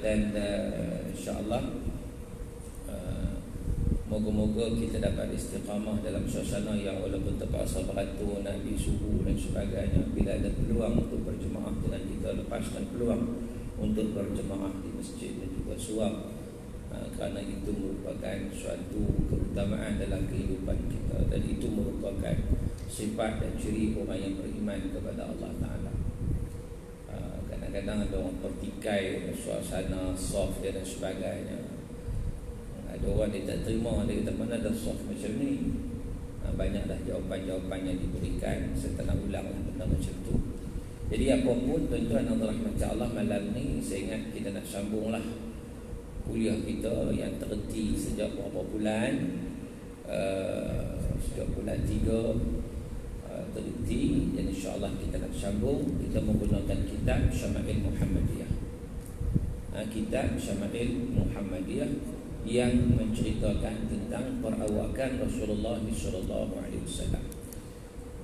Dan insya-Allah moga-moga kita dapat istiqamah dalam suasana yang walaupun terpaksa beratur, Nabi suhu dan sebagainya. Bila ada peluang untuk berjemaah dengan kita, lepaskan peluang untuk berjemaah di masjid dan juga suam, kerana itu merupakan suatu keutamaan dalam kehidupan kita, dan itu merupakan sifat dan ciri orang yang beriman kepada Allah Ta'ala. Kadang-kadang ada orang pertikai suasana soft dan sebagainya. Ada orang dia tak terima, dia kata mana ada soft macam ni. Banyaklah jawapan-jawapan yang diberikan. Saya tak nak ulanglah benda macam tu. Jadi apapun, tuan-tuan yang dirahmati Allah, malam ni saya ingat kita nak sambunglah kuliah kita yang terhenti sejak beberapa bulan. Sejak bulan 3 terhenti, dan insya-Allah kita nak sambung. Kita menggunakan kitab Syama'il Muhammadiyah. Kitab Syama'il Muhammadiyah yang menceritakan tentang perawakan Rasulullah SAW.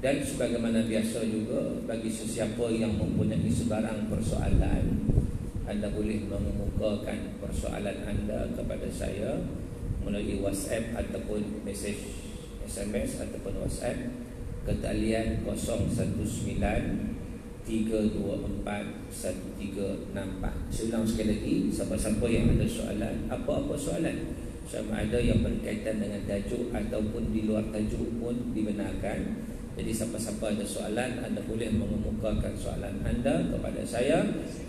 Dan sebagaimana biasa juga, bagi sesiapa yang mempunyai sebarang persoalan, anda boleh mengemukakan persoalan anda kepada saya melalui WhatsApp ataupun mesej SMS ataupun WhatsApp ke talian 019-324-1364. Saya ulang sekali lagi, siapa-siapa yang ada soalan, apa-apa soalan, sama ada yang berkaitan dengan tajuk ataupun di luar tajuk pun dibenarkan. Jadi siapa-siapa ada soalan, anda boleh mengemukakan soalan anda kepada saya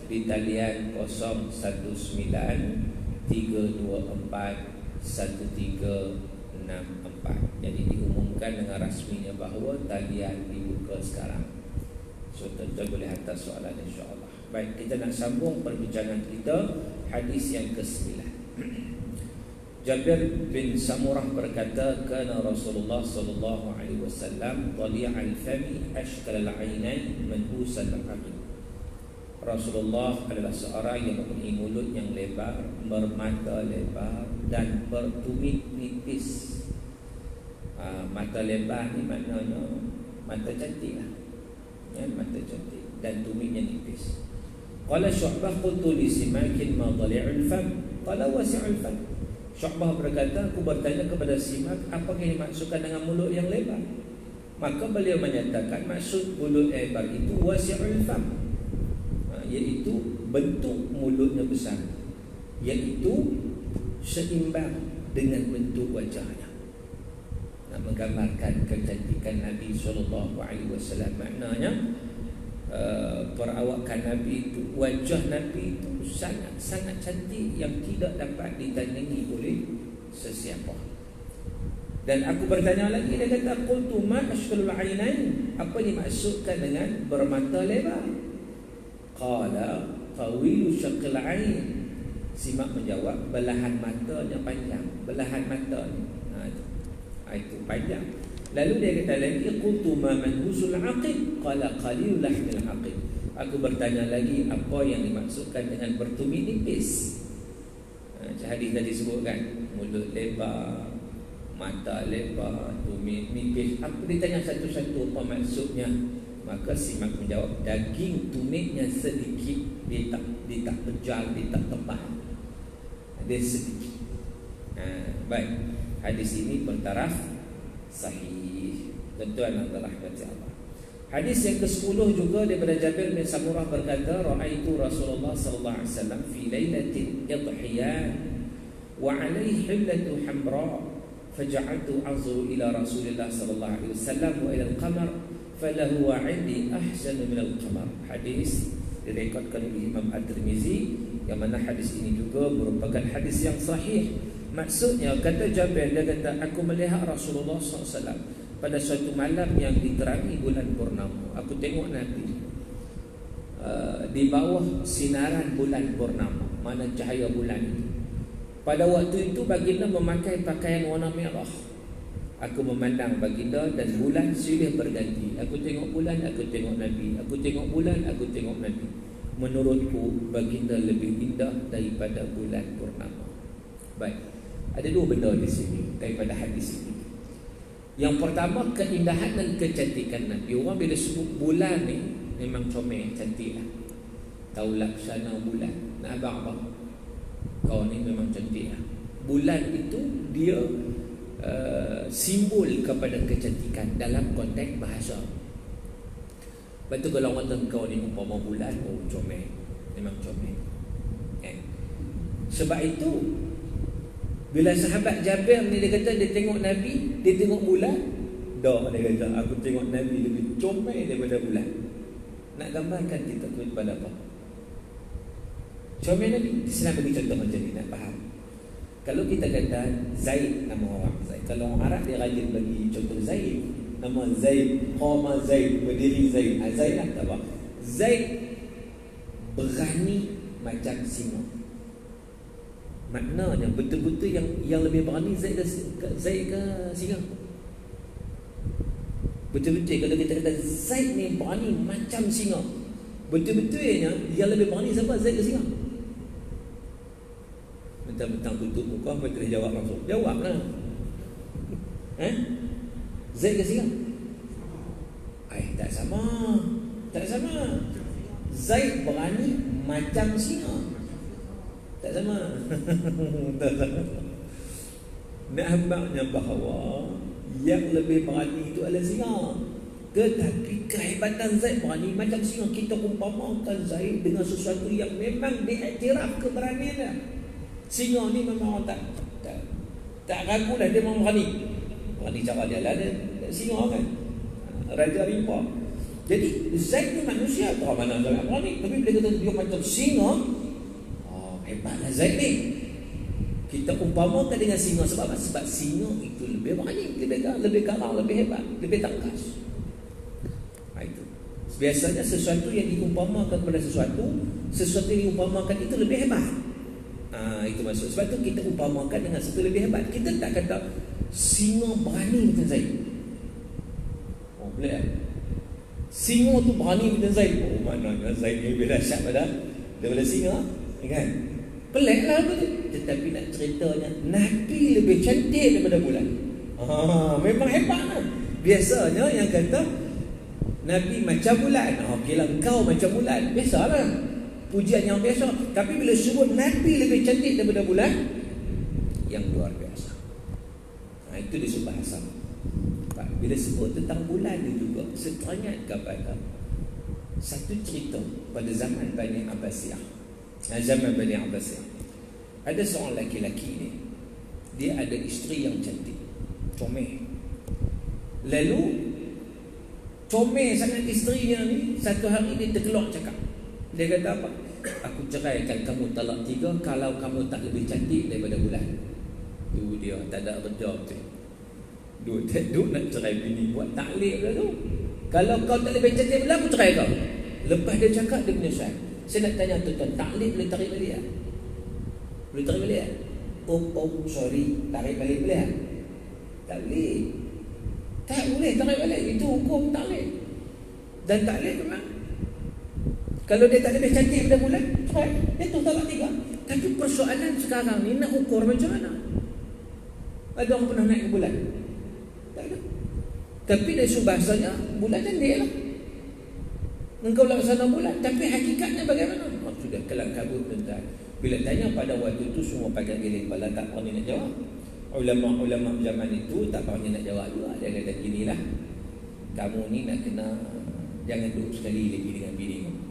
di talian 019-324-1364. Jadi diumumkan dengan rasminya bahawa talian dibuka sekarang. So tuan-tuan boleh hantar soalan, insya-Allah. Baik, kita nak sambung perbincangan kita hadis yang ke-9. Jabir bin Samurah berkata, kana Rasulullah sallallahu alaihi wasallam tali'al fami ashkal al-'ainain manhusal al-aqil. Rasulullah adalah seorang yang mempunyai mulut yang lebar, bermata lebar dan bertumit nipis. Mata lebar ni maknanya mata cantik lah, ya, mata cantik, dan tumitnya nipis. Qala Syu'bah qultu li Simakin ma dhali'ul fam qala wasi'ul fam. Syu'bah berkata, aku bertanya kepada Simak, apa yang dimaksudkan dengan mulut yang lebar? Maka beliau menyatakan maksud mulut lebar itu wasi'ul fam, iaitu bentuk mulutnya besar, iaitu seimbang dengan bentuk wajahnya. Nak menggambarkan kecantikan Nabi SAW. Maknanya perawakan Nabi itu, wajah Nabi itu sangat-sangat cantik yang tidak dapat ditandingi oleh sesiapa. Dan aku bertanya lagi, dia kata qultu ma ashkalul ainain, apa dimaksudkan dengan bermata lebar? Qala tawilu syaqil ain. Simak menjawab, belahan matanya panjang, belahan mata ni itu panjang. Lalu dia kata lagi, qultu ma manhusul aqib? Qala qalil lahmil aqib. Aku bertanya lagi, apa yang dimaksudkan dengan bertumit nipis? Hadis tadi sebutkan mulut lebar, mata lebar, tumit nipis. Aku ditanya satu-satu apa maksudnya. Maka Simak menjawab, daging tumitnya sedikit, dia tak pejal, dia tak tebal, dia sedikit. Baik, hadis ini bertaraf sahih. Tuan-tuan yang dirahmati Allah. Hadis yang ke-10 juga daripada Jabir bin Samurah berkata, ra'aitu Rasulullah sallallahu alaihi wasallam fi lailatin idhiyan wa 'alaihi hillatu hamra faja'altu anzuru ila Rasulillah sallallahu alaihi wasallam wa ila al-qamar falahu 'indi ahsanu min al-qamar. Hadis direkodkan oleh Imam At-Tirmizi, yang mana hadis ini juga merupakan hadis yang sahih. Maksudnya, kata Jabir, dia kata, aku melihat Rasulullah SAW pada suatu malam yang diterangi bulan purnama. Aku tengok Nabi di bawah sinaran bulan purnama, mana cahaya bulan itu. Pada waktu itu baginda memakai pakaian warna merah. Aku memandang baginda dan bulan silih berganti. Aku tengok bulan, aku tengok Nabi. Aku tengok bulan, aku tengok Nabi. Menurutku baginda lebih indah daripada bulan purnama. Baik, ada dua benda di sini daripada hadis ini. Yang pertama, keindahan dan kecantikan Nabi. Orang bila sebut bulan ni memang comel, cantik lah. Tahu laksana bulan. Nak abang apa? Kau ni memang cantik lah. Bulan itu dia simbol kepada kecantikan dalam konteks bahasa. Lepas tu kalau orang kata kau ni umpama bulan, oh comel. Memang comel. Sebab itu bila sahabat Jabir ni dia kata dia tengok Nabi, dia tengok bulan, dah dia kata aku tengok Nabi lebih comel daripada bulan. Nak gambarkan kita kepada apa? Comel Nabi. Islam bagi contoh macam ni nak faham. Kalau kita kata Zaid, nama orang Zaid. Kalau orang Arab dia rajin bagi contoh Zaid. Nama Zaid, qama Zaid, berdiri Zaid. Zaid lah tak apa. Zaid berani macam singa. Maknanya betul-betul yang lebih berani Zaid ke singa? Betul-betul kalau kita kata Zaid ni berani macam singa, betul-betulnya yang lebih berani siapa? Zaid ke singa? Mentang-mentang tutup muka, apa kena jawab langsung? Jawablah. Zaid ke singa? Tak sama. Tak sama. Zaid berani macam singa. Tak sama. Tak sama. Nampaknya bahawa yang lebih berani itu adalah singa. Tetapi kehebatan Zaid berani macam singa. Kita umpamakan Zaid dengan sesuatu yang memang diiktiraf keberaniannya. Singa ni memang tak ragu lah, dia memang berani. Berani cara dia lah, dia singa kan, Raja Rimba. Jadi Zaid ni manusia, tahu mana sangat berani. Tapi bila kata dia macam singa, hebatlah Zaid ni. Kita umpamakan dengan singa. Sebab apa? Sebab singa itu lebih berani, lebih garang, lebih hebat, lebih tangkas. Itu biasanya sesuatu yang diumpamakan kepada sesuatu yang diumpamakan itu lebih hebat. Itu maksud. Sebab tu kita umpamakan dengan sesuatu lebih hebat. Kita tak kata singa berani macam Zaid. Boleh tak? Singa tu berani macam Zaid. Maknanya Zaid ni lebih dahsyat daripada singa, kan? Pelik lah apa tu. Tetapi nak ceritanya Nabi lebih cantik daripada bulan. Memang hebat lah. Biasanya yang kata Nabi macam bulan, okeylah kau macam bulan, biasalah, pujian yang biasa. Tapi bila sebut Nabi lebih cantik daripada bulan, yang luar biasa. Itu disebut bahasa. Bila sebut tentang bulan dia juga seteringat kepada satu cerita pada zaman Bani Abbasiyah. Zaman Bani Abbasiyah, ada seorang laki-laki ni, dia ada isteri yang cantik, comel. Lalu comel sangat isterinya ni, satu hari dia terkeluar cakap. Dia kata apa? Aku ceraikan kamu talak 3 kalau kamu tak lebih cantik daripada bulan. Tu dia tak ada kerja tu. Duduk nak cerai bini, buat taklid pula tu. Kalau kau tak lebih cantik bulan, aku cerai kau. Lepas dia cakap, dia menyesal. Saya nak tanya tuan-tuan, taklid boleh tarik balik tak? Boleh tarik balik tak? Sorry, tarik balik boleh tak? Tak boleh. Tak boleh tarik balik. Itu hukum taklid. Dan taklid memang, kalau dia tak lebih cantik pada bulan, cerai. Itu talak 3. Tapi persoalan sekarang ni nak ukur macam mana? Ada orang pernah naik ke bulan? Tak ada. Tapi dari sudut bahasanya, bulan cantik lah. Engkau laksana bulan. Tapi hakikatnya bagaimana? Sudah kelam kabut tuan-tuan. Bila tanya pada waktu itu, semua pakai giling kepala, tak berani nak jawab. Ulama-ulama zaman itu tak berani nak jawab juga. Dia kata ginilah, kamu ni nak kena, jangan duduk sekali lagi dengan bini kamu.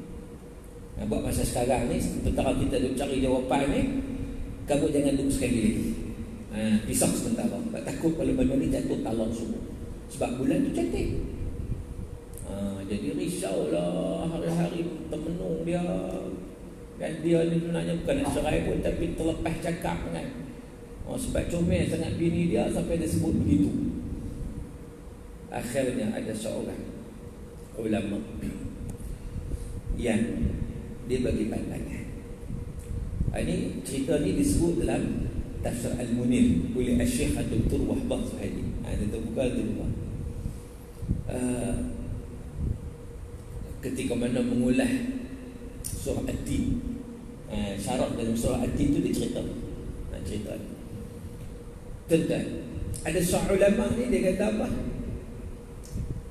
Buat masa sekarang ni, sementara kita duduk cari jawapan ni, kamu jangan duduk sekali lagi. Pisah sementara. Tak takut kalau benda ni jatuh talak semua. Sebab bulan tu cantik. Jadi risaulah hari-hari termenung dia. Dan dia ni sebenarnya bukan nak cerai pun, tapi terlepas cakap kan. Sebab comel sangat bini dia sampai dia sebut begitu. Akhirnya ada seorang ulama yang dia bagi pandangan. Ini cerita ni disebut dalam Tafsir Al-Munir oleh Syekh Dr. Wahbah Suhaili. Ada terbuka tu rumah. Ketika mana mengulas surah At-Tin, syarat dalam surah At-Tin tu dia cerita. Cerita tentang ada seorang ulama ni, dia kata apa?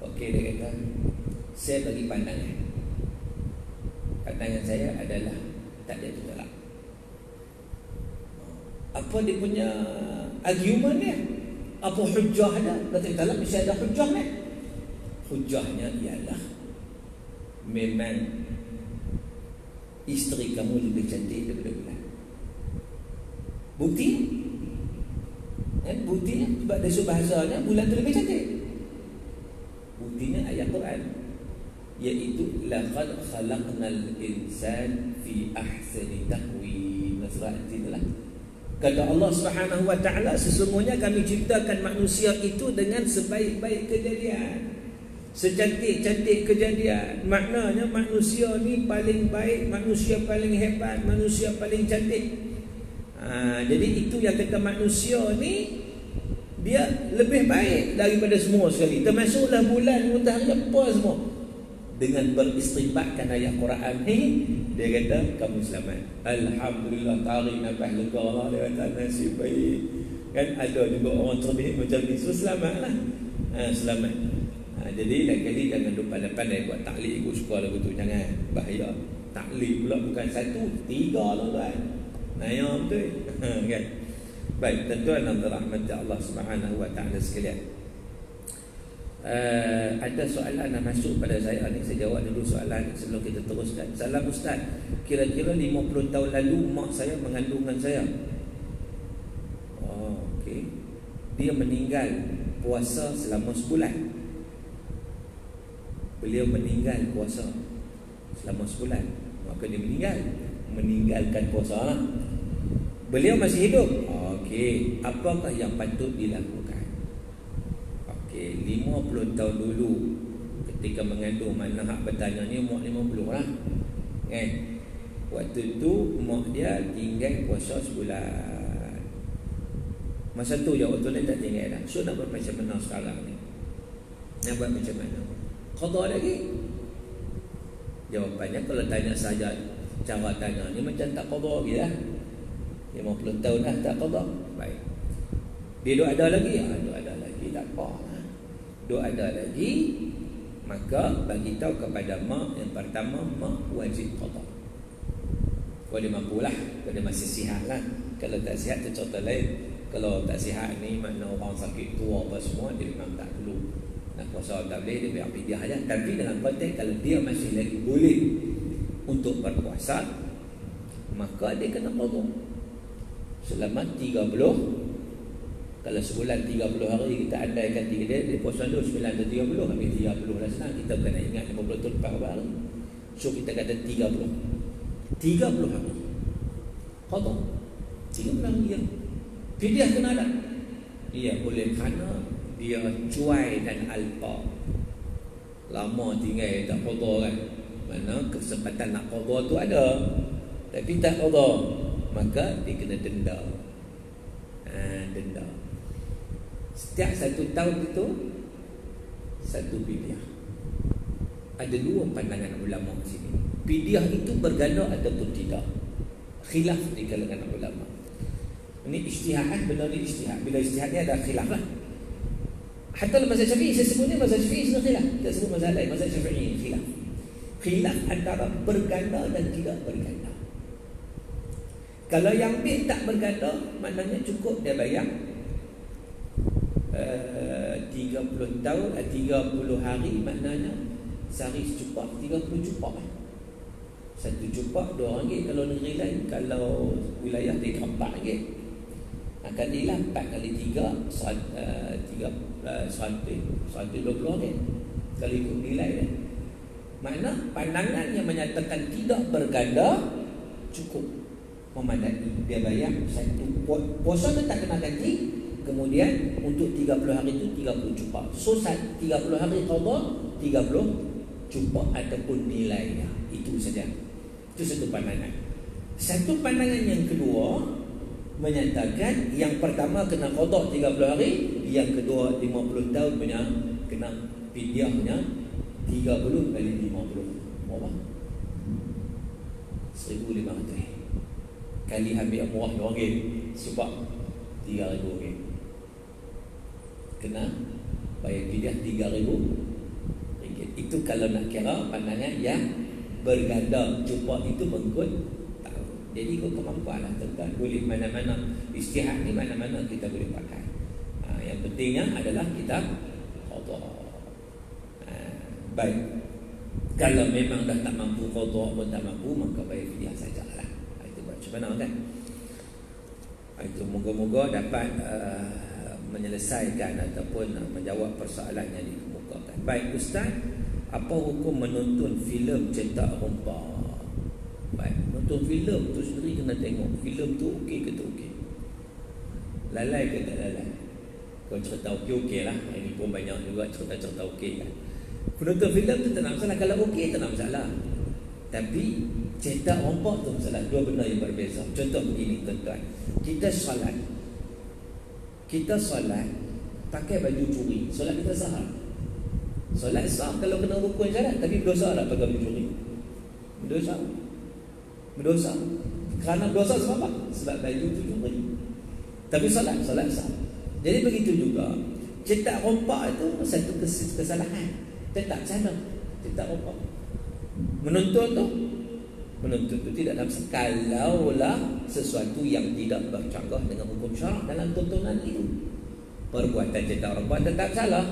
Okey, dia kata saya bagi pandangan. Pandangan saya adalah tak ada talak. Apa dia punya argument dia? Apa hujah dia? Kata dalam mesti ada hujah dia. Hujahnya ialah memang isteri kamu lebih cantik daripada bulan. Bukti? Buktinya sebab dari bahasanya bulan tu lebih cantik. Buktinya ayat Quran, iaitu laqad khalaqnal insan fi ahsani taqwim. Surah Al-Jin lah. Kata Allah Subhanahu wa taala, sesungguhnya kami ciptakan manusia itu dengan sebaik-baik kejadian, secantik-cantik kejadian. Maknanya manusia ni paling baik, manusia paling hebat, manusia paling cantik. Jadi itu yang kata manusia ni dia lebih baik daripada semua sekali, termasuklah bulan, matahari, apa semua. Dengan beristinbatkan ayat Quran ni, dia kata kamu selamat. Alhamdulillah, tarik nafas lega lah, dia kata nasib baik. Kan ada juga orang terbaik macam ni, so selamatlah. Selamat. Jadi lain kali jangan lupa pandai buat taklid ikut suka lagu tu, jangan bahaya. Taklid pula bukan satu, 3 lah tuan. Naya betul. Kan? Baik, tuan-tuan dan rahmat Allah Subhanahu wa taala sekalian. Ada soalan yang masuk pada saya ni, saya jawab dulu soalan sebelum kita teruskan. Salam Ustaz, kira-kira 50 tahun lalu mak saya mengandungkan saya. Okey. Dia meninggal puasa selama sebulan. Beliau meninggal puasa selama sebulan, maka dia meninggalkan puasa lah. Beliau masih hidup. Okey, apakah yang patut dilakukan? Okey, 50 tahun dulu ketika mengandung, mana hak bertanya ni umur 50 lah. Kan? Waktu tu mak dia tinggal puasa sebulan. Masa tu ya waktu ni tak tinggal dah. So nak buat macam mana sekarang ni? Nak buat macam mana? Qada lagi? Jawapannya kalau tanya saja cara tanya ni macam tak qada lagi lah. 50 tahun dah tak qada. Baik. Dia duk ada lagi? Duk ada lagi, tak apa. Duk ada lagi, maka bagi tahu kepada mak yang pertama, mak wajib qada. Kalau dia mampulah, kalau dia masih sihat lah. Kalau tak sihat tu contoh lain. Kalau tak sihat ni makna orang sakit tua apa semua, dia memang tak perlu nak puasa, tak boleh, dia biar pidiah aja. Tapi dalam konteks kalau dia masih lagi boleh untuk berpuasa, maka dia kena qada selama 30. Kalau sebulan 30 hari, kita andaikan dia puasa dulu 9 atau 30, habis 30 dah senang. Kita bukan nak ingat 50 tu lepas berapa hari. So kita kata 30 hari qada. 30 hari dia fidyah kena ada. Ia boleh kerana dia cuai dan alpa, lama tinggal tak qada kan. Mana kesempatan nak qada tu ada, tapi tak qada, maka dia kena denda. Denda. Setiap 1 tahun itu satu fidyah. Ada 2 pandangan ulama di sini. Fidyah itu berganda ataupun tidak. Khilaf di kalangan ulama. Ini ijtihad, benar ni ijtihad. Bila ijtihad ni ada khilaf lah. Hatta mazhab Syafi'i, saya sebutnya mazhab Syafi'i sudah khilaf. Kita sebut mazhab lain, mazhab Syafi'i khilaf. Khilaf antara berganda dan tidak berganda. Kalau yang B tak berganda, maknanya cukup dia bayar 30 tahun, 30 hari, maknanya sehari secupak 30 cupak. 1 cupak RM2. Kalau negeri lain, kalau wilayah dia RM4, akan dihilang 4 kali 3 120 kalau ikut nilai dia. Makna pandangan yang menyatakan tidak berganda cukup memadai. Dia bayar 1 puasa tu tak kena ganti. Kemudian untuk 30 hari itu 30 cupak. So 30 hari qada, 30 cupak ataupun nilainya. Itu saja. Itu satu pandangan. Satu pandangan yang kedua menyatakan yang pertama kena qada 30 hari, yang kedua 50 tahun punya kena fidyahnya 30 kali 50. Berapa? 1,500. Kali ambil murah RM2 sebab RM3,000. Kena bayar fidyah RM3,000. Itu kalau nak kira pandangan yang berganda. Cupak itu mengikut tahun. Jadi ikut kemampuan lah tuan-tuan. Boleh mana-mana istihad ni, mana-mana kita boleh pakai. Yang pentingnya adalah kita qada. Baik. Kalau memang dah tak mampu qada pun tak mampu, maka bayar fidyah sajalah. Itu macam mana kan? Itu moga-moga dapat menyelesaikan ataupun menjawab persoalan yang dikemukakan. Baik Ustaz, apa hukum menonton filem cetak rompak? Baik, menonton filem tu sendiri kena tengok filem tu okey ke tak okey. Lalai ke tak lalai. Kalau cerita okey-okey lah. Ini pun banyak juga cerita-cerita okey kan. Penonton filem tu tak nak masalah. Kalau okey tak nak masalah. Tapi cetak rompak tu masalah. Dua benda yang berbeza. Contoh begini tuan-tuan. Kita solat pakai baju curi. Solat kita sah. Solat sah kalau kena rukun syarat. Tapi berdosa tak pakai baju curi? Berdosa. Kerana berdosa sebab apa? Sebab baju tu curi. Tapi solat sah. Jadi begitu juga cetak rompak itu satu kesalahan. Cetak sana, cetak rompak. Menonton tu tidak dalam kalaulah sesuatu yang tidak bercanggah dengan hukum syarak dalam tontonan itu. Perbuatan cetak rompak tetap salah.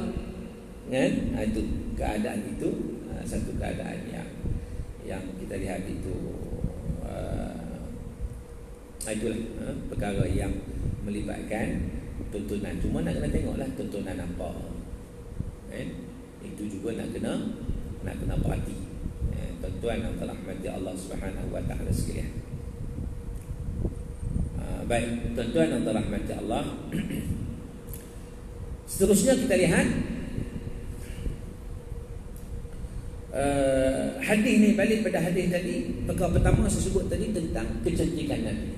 Kan? Itu keadaan itu satu keadaan yang kita lihat itu itulah perkara yang melibatkan tontonan. Cuma nak kena tengoklah tontonan apa. Itu juga nak kena perhati. Tuan-tuan yang dirahmati Allah Subhanahu wa taala sekalian. Baik, tuan-tuan yang dirahmati Allah. Seterusnya kita lihat hadis ni, balik pada hadis tadi. Perkara pertama saya sebut tadi tentang kecantikan Nabi.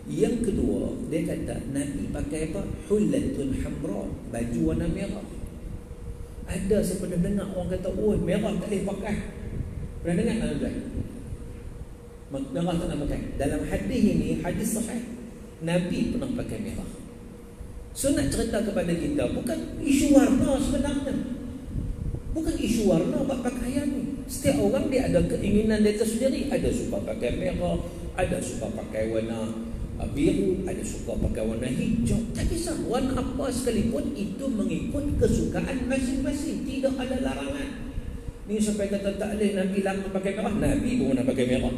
Yang kedua, dia kata Nabi pakai apa? Hullatun hamra, baju warna merah. Ada saya pernah dengar orang kata, "Oh, merah tak boleh pakai." Pernah dengar tak tuan? Merah tak nak pakai. Dalam hadis ini, hadis sahih, Nabi pernah pakai merah. So nak cerita kepada kita, bukan isu warna sebenarnya. Bukan isu warna buat pakaian ni. Setiap orang dia ada keinginan dia tersendiri. Ada suka pakai merah, ada suka pakai warna biru, ada suka pakai warna hijau. Tak kisah warna apa sekalipun, itu mengikut kesukaan masing-masing. Tidak ada larangan. Ni sampai kata tak boleh Nabi lama pakai merah, Nabi pun nak pakai merah.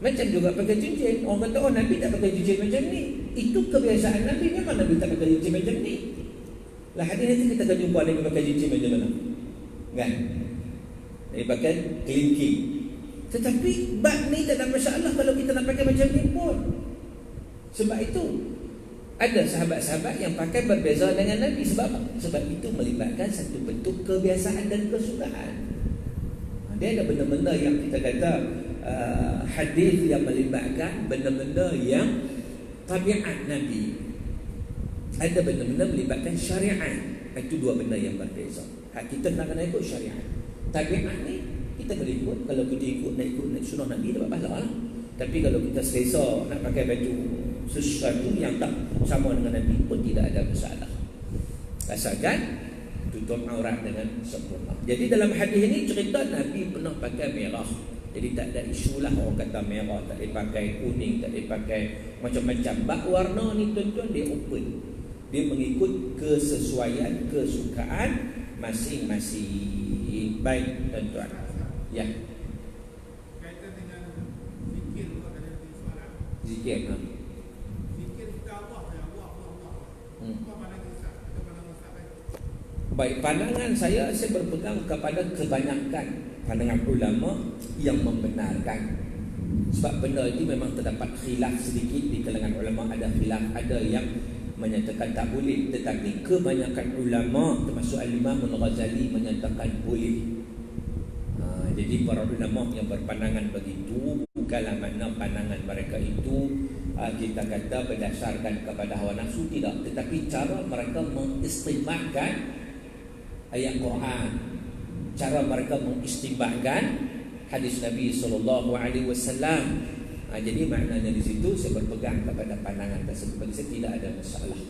Macam juga pakai cincin. Orang kata, oh Nabi tak pakai cincin macam ni. Itu kebiasaan Nabi. Memang Nabi tak pakai cincin macam ni. Lah hadis nanti kita akan jumpa Nabi pakai cincin macam mana. Kan? Nabi pakai kelingking. Tetapi bab ni tak ada masalah kalau kita nak pakai macam ni pun. Sebab itu ada sahabat-sahabat yang pakai berbeza dengan Nabi. Sebab apa? Sebab itu melibatkan satu bentuk kebiasaan dan kesukaan. Dia ada benda-benda yang kita kata hadis yang melibatkan benda-benda yang tabiat Nabi. Ada benda-benda melibatkan syariat. Itu dua benda yang berbeza. Kita nak kena ikut syariat. Tabiat ni kita boleh ikut. Kalau kita nak ikut sunnah Nabi, dapat pahala lah. Tapi kalau kita selesa nak pakai baju sesuatu yang tak sama dengan Nabi pun tidak ada masalah. Asalkan tutup aurat dengan sempurna. Jadi dalam hadis ini cerita Nabi pernah pakai merah. Jadi tak ada isu lah orang kata merah tak boleh pakai, kuning tak boleh pakai, macam-macam. Bak warna ni tuan-tuan dia open. Dia mengikut kesesuaian, kesukaan masing-masing. Baik tuan-tuan. Ya. Kaitan dengan zikir juga ada di soalan. Zikir. Zikir kita Allah. Apa pandangan Ustaz? Apa pandangan Ustaz? Baik, pandangan saya berpegang kepada kebanyakan pandangan ulama yang membenarkan. Sebab benda ini memang terdapat khilaf sedikit di kalangan ulama. Ada khilaf, ada yang menyatakan tak boleh. Tetapi kebanyakan ulama termasuk Al-Imam Al-Ghazali menyatakan boleh. Jadi para ulama yang berpandangan begitu, bukanlah makna pandangan mereka itu kita kata berdasarkan kepada hawa nafsu, tidak. Tetapi cara mereka mengistimbahkan ayat Quran, cara mereka mengistimbahkan hadis Nabi SAW. Jadi maknanya di situ saya berpegang kepada pandangan tersebut. Bagi saya tidak ada masalah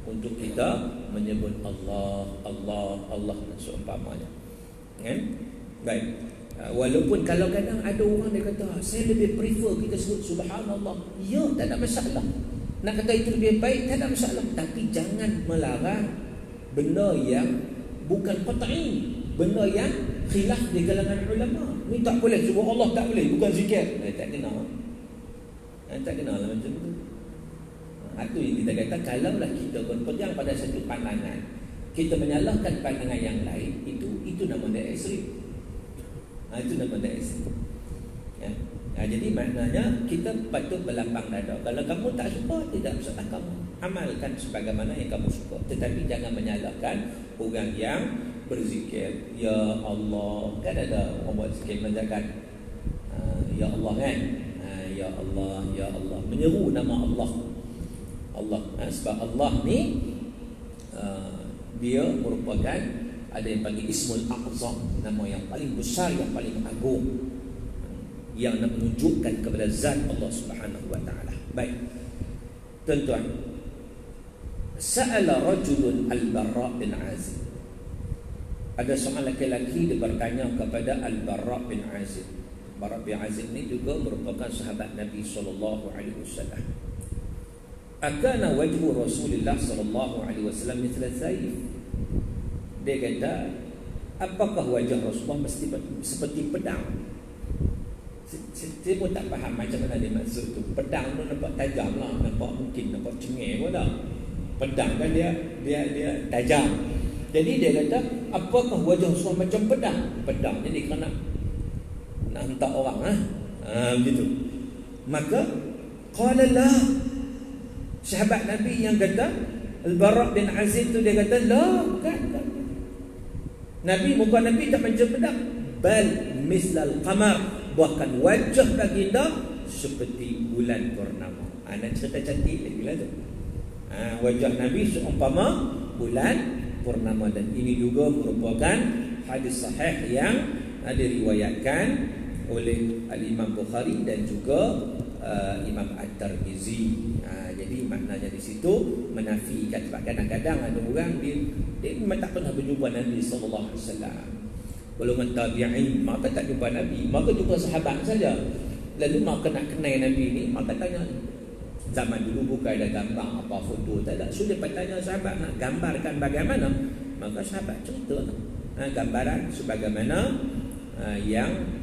untuk kita menyebut Allah, Allah, Allah dan seumpamanya. Baik. Walaupun kalau kadang ada orang dia kata saya lebih prefer kita sebut subhanallah, ya tak ada masalah. Nak kata itu lebih baik tak ada masalah, tapi jangan melarang benda yang bukan qat'i, benda yang khilaf di kalangan ulama. Ni tak boleh sebut Allah, tak boleh, bukan zikir. Tak kena. Tak kena lah macam tu. Itu yang kita kata, kalaulah kita berpegang pada satu pandangan, kita menyalahkan pandangan yang lain, itu nama dia ekstrim. Itu nama dia ekstrim. Ya. Jadi maknanya kita patut berlapang dada. Kalau kamu tak suka, tidak masalah, kamu amalkan sebagaimana yang kamu suka. Tetapi jangan menyalahkan orang yang berzikir. Ya Allah, kan ada orang buat zikir menjaga Ya Allah kan, Ya Allah, Ya Allah, menyeru nama Allah. Sebab Allah ni dia merupakan, ada yang panggil Ismul A'zam, nama yang paling besar, yang paling agung, yang nak menunjukkan kepada zat Allah Subhanahu wa taala. Baik. Tuan-tuan, sa'ala rajulun al-Barra' bin Azib. Ada seorang lelaki dia bertanya kepada Al-Barra' bin Azib. Barra' bin Azib ni juga merupakan sahabat Nabi sallallahu alaihi wasallam. Akana wajhu Rasulullah sallallahu alaihi wasallam mithla sayf. Dia kata, apakah wajah Rasulullah mesti seperti pedang? Saya pun tak faham macam mana dia maksud tu. Pedang tu nampak tajam lah, nampak mungkin nampak cengeng pun tak. Pedang kan dia tajam. Jadi dia kata, apakah wajah Rasulullah macam pedang? Pedang jadi kena nak hantar orang begitu. Maka qala la, sahabat Nabi yang kata Al-Barra' bin Azib tu, dia kata la, bukan. Nabi, muka Nabi tak macam pedang, bal mislal qamar, bahkan wajah baginda seperti bulan purnama. Nak cerita cantik lagi lah tu. Wajah Nabi seumpama bulan purnama. Dan ini juga merupakan hadis sahih yang diriwayatkan oleh Al-Imam Bukhari dan juga Imam At-Tirmizi. Jadi maknanya di situ menafikan, sebab kadang-kadang ada orang dia memang tak pernah berjumpa Nabi sallallahu alaihi wasallam. Golongan tabi'in maka tak jumpa Nabi, maka jumpa sahabat saja. Lalu maka nak kenal Nabi ni, maka tanya, zaman dulu bukan ada gambar apa foto, tak ada. So dia tanya sahabat nak gambarkan bagaimana, maka sahabat cerita gambaran sebagaimana yang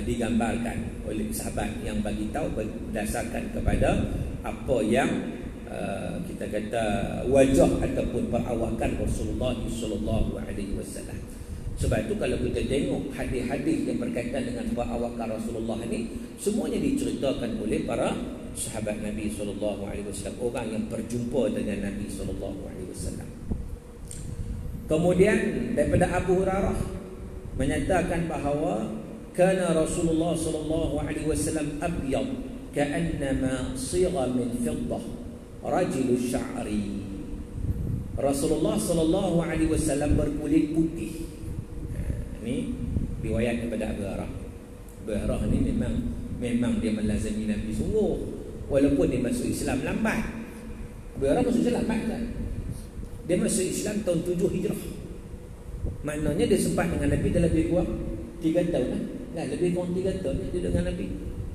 digambarkan oleh sahabat, yang bagi tahu berdasarkan kepada apa yang kita kata wajah ataupun perawakan Rasulullah sallallahu alaihi wasallam. Sebab itu kalau kita tengok hadis-hadis yang berkaitan dengan perawakan Rasulullah ni, semuanya diceritakan oleh para sahabat Nabi sallallahu alaihi wasallam, orang yang berjumpa dengan Nabi sallallahu alaihi wasallam. Kemudian daripada Abu Hurairah menyatakan bahawa kana Rasulullah sallallahu alaihi wasallam abyad ka'annama sigha min fiddah rajul sya'ri. Rasulullah sallallahu alaihi wasallam berkulit putih. Ini riwayat daripada Abu Hurairah. Abu Hurairah ni memang dia melazimi Nabi sungguh, walaupun dia masuk Islam lambat. Abu Hurairah masuk Islam lambat kan? Dia masuk Islam tahun 7 Hijrah. Maknanya dia sempat dengan Nabi dalam lebih kurang 3 tahun lah. Lebih kurang 3 tahun dia dengan Nabi.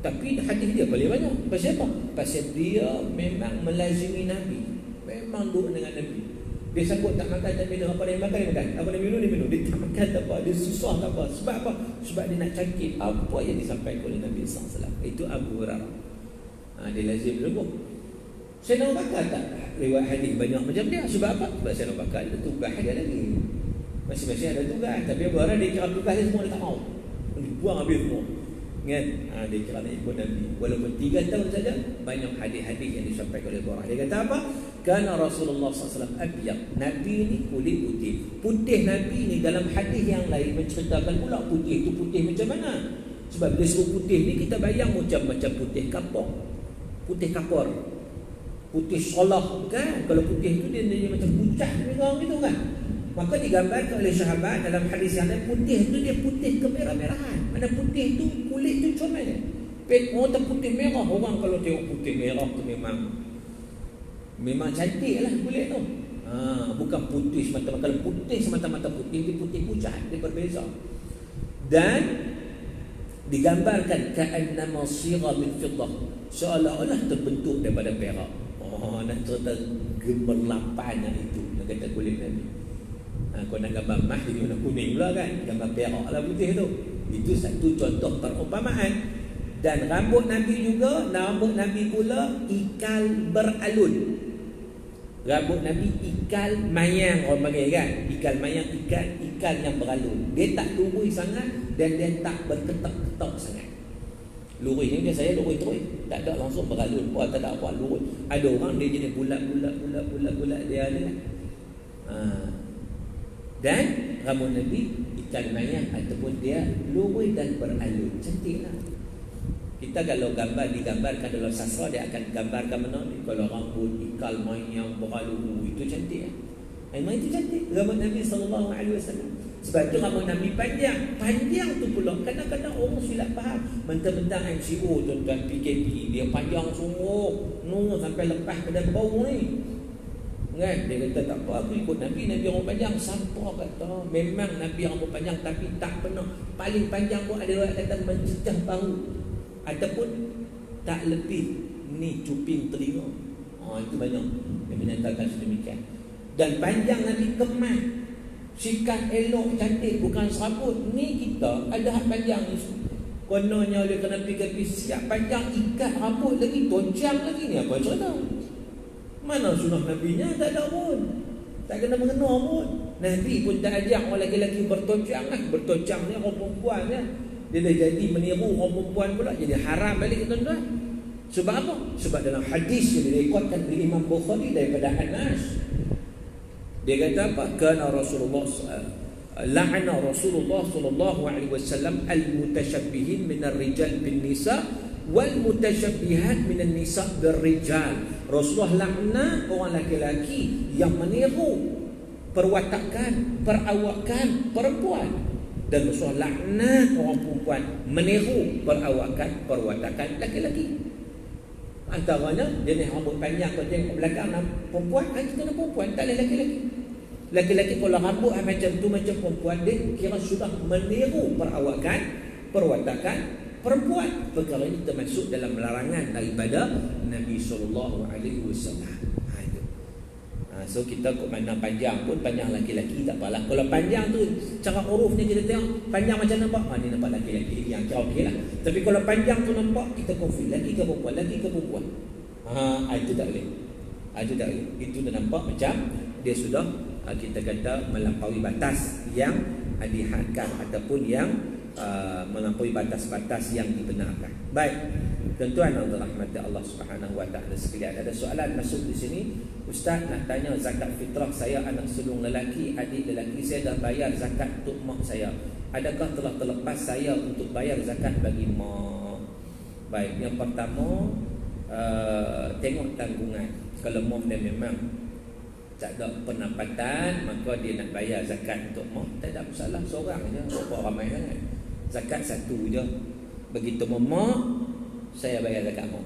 Tapi hadis dia paling banyak. Pasal apa? Pasal dia memang melazimi Nabi, memang duduk dengan Nabi. Dia sanggup tak makan, tak minum. Apa dia makan, dia makan. Apa dia minum, dia minum. Dia tak makan, tak apa. Dia susah, tak apa. Sebab apa? Sebab dia nak cangkit apa yang disampaikan oleh Nabi SAW. Itu Abu Hurairah. Dia lazim dulu. Sayyidina Abu Bakar tak riwayat hadis banyak macam dia. Sebab apa? Sebab Sayyidina Abu Bakar ada tugas dia lagi. Masing-masing ada tugas. Tapi Abu Hurairah dia kira tugas dia semua dia tak mau. Dia buang habis semua. Kan? Dia kira nak ikut Nabi. Walaupun 3 tahun saja, banyak hadis-hadis yang disampaikan oleh Abu Hurairah. Dia kata apa? Karena Rasulullah SAW abyad, Nabi ni kulit putih. Putih Nabi ni dalam hadis yang lain menceritakan pula putih itu putih macam mana. Sebab bila sebut putih ni kita bayang macam putih kapur, putih kapur, putih solah kan. Kalau putih tu dia macam pucat merah gitu kan. Maka digambarkan oleh sahabat dalam hadis yang lain, putih tu dia putih kemerah-merahan. Mana putih tu kulit tu comel. Orang tak putih merah. Orang kalau tengok putih merah tu memang cantik lah kulit tu. Bukan putih semata-mata. Kalau putih semata-mata putih, dia putih pucat, dia berbeza. Dan digambarkan ka'annama sira min fiddah, seolah-olah terbentuk daripada perak. Nak cerita gemerlapannya itu, nak kata kulit Nabi. Kau nak gambar emas jadi warna kuning pula kan, gambar perak lah putih tu. Itu satu contoh perumpamaan. Dan rambut Nabi juga, rambut Nabi pula ikal beralun. Rambut Nabi ikal mayang, orang panggil kan, ikal mayang, ikal yang beralun. Dia tak lurus sangat dan dia tak berketak-ketak sangat. Lurus ni dia saya lurus terus, tak ada langsung beralun pun, tak ada apa lurus. Ada orang dia jadi bulat dia ada. Dan rambut Nabi ikal mayang ataupun dia lurus dan beralun. Cantiklah. Kita kalau digambarkan dalam sastra, dia akan gambarkan mana ni. Kalau rambut ikal mayang beralun, itu cantik. Memang itu cantik rambut Nabi SAW. Sebab itu rambut Nabi panjang. Panjang tu pula kadang-kadang orang silap faham. Mentang-mentang MCO tuan-tuan PKP, dia panjang sungguh sampai lepas pada bau ni kan. Dia kata tak apa, aku ikut Nabi rambut panjang. Siapa kata memang Nabi rambut panjang, tapi tak pernah. Paling panjang pun ada orang kata mencecah bahu, ataupun tak lebih ni cuping telinga. Itu banyak yang menyatakan sedemikian. Dan panjang Nabi kemas, sikat elok cantik, bukan serabut. Ni kita ada hak panjang ni. Kononnya oleh kena pergi siap panjang, ikat rambut lagi, tonjang lagi. Ni apa cerita? Mana sunnah Nabi-nya? Tak ada pun. Tak kena mengena pun. Nabi pun tak ajak orang lelaki bertonjang kan. Bertonjang ni orang perempuan kan. Dia dah jadi meniru orang perempuan pula, jadi haram balik tuan-tuan. Sebab apa? Sebab dalam hadis yang direkodkan oleh Imam Bukhari daripada Anas, dia kata apa? Kana Rasulullah la'ana Rasulullah sallallahu alaihi wasallam al-mutashabbihin min ar-rijal bin nisa wal mutashabbihat min an-nisa bir rijal. Rasulullah laknat orang lelaki yang meniru perwatakan, perawakan perempuan. Dan Rasulullah laknat orang perempuan meniru perawakan, perwatakan lelaki. Antaranya jenis rambut panjang kau tengok belakang perempuan, kita nak perempuan, tak ada lelaki-lelaki. Lelaki-lelaki kalau rambut macam tu macam perempuan, dia kira sudah meniru perawakan, perwatakan perempuan. Perkara ini termasuk dalam larangan daripada Nabi SAW. So kita kok mana panjang pun, panjang laki-laki tak apalah. Kalau panjang tu cara urufnya kita tengok panjang macam nampak, ni nampak laki-laki yang kira okey lah. Tapi kalau panjang tu nampak, kita confuse laki ke perempuan, laki ke perempuan. Itu tak boleh. Itu tak boleh. Itu dah nampak macam dia sudah kita kata melampaui batas yang dihadkan ataupun yang melampaui batas-batas yang dibenarkan. Baik, tuan-tuan dan rahmati Allah Subhanahu wa taala sekalian, ada soalan masuk di sini. Ustaz nak tanya zakat fitrah, saya anak sulung lelaki, adik lelaki saya dah bayar zakat untuk mak saya. Adakah telah terlepas saya untuk bayar zakat bagi mak? Baik, yang pertama tengok tanggungan. Kalau mak dia memang tak ada pendapatan, maka dia nak bayar zakat untuk mak, tak ada masalah, seorang je, berapa ramai sangat. Zakat satu je. Begitu mak, saya bayar zakat mak.